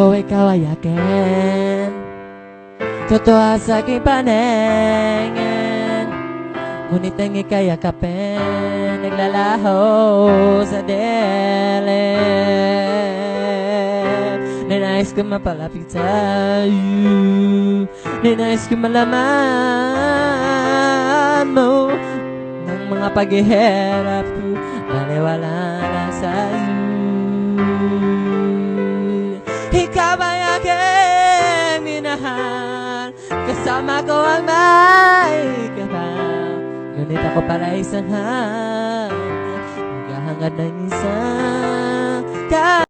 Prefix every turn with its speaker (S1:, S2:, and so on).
S1: ko ikaw ay akin. Totoo sa aking paningin, ngunit ang ika'y yakapin, naglalaho sa dilim. Ninais ko mapalapit sa'yo, ninais ko malaman mo ng mga paghihirap ko, baliwala na sa'yo. Ikaw ay aking minahal, kasama ko ang may kapal. Ngunit ako pala isang hangad, naghahangad ng isang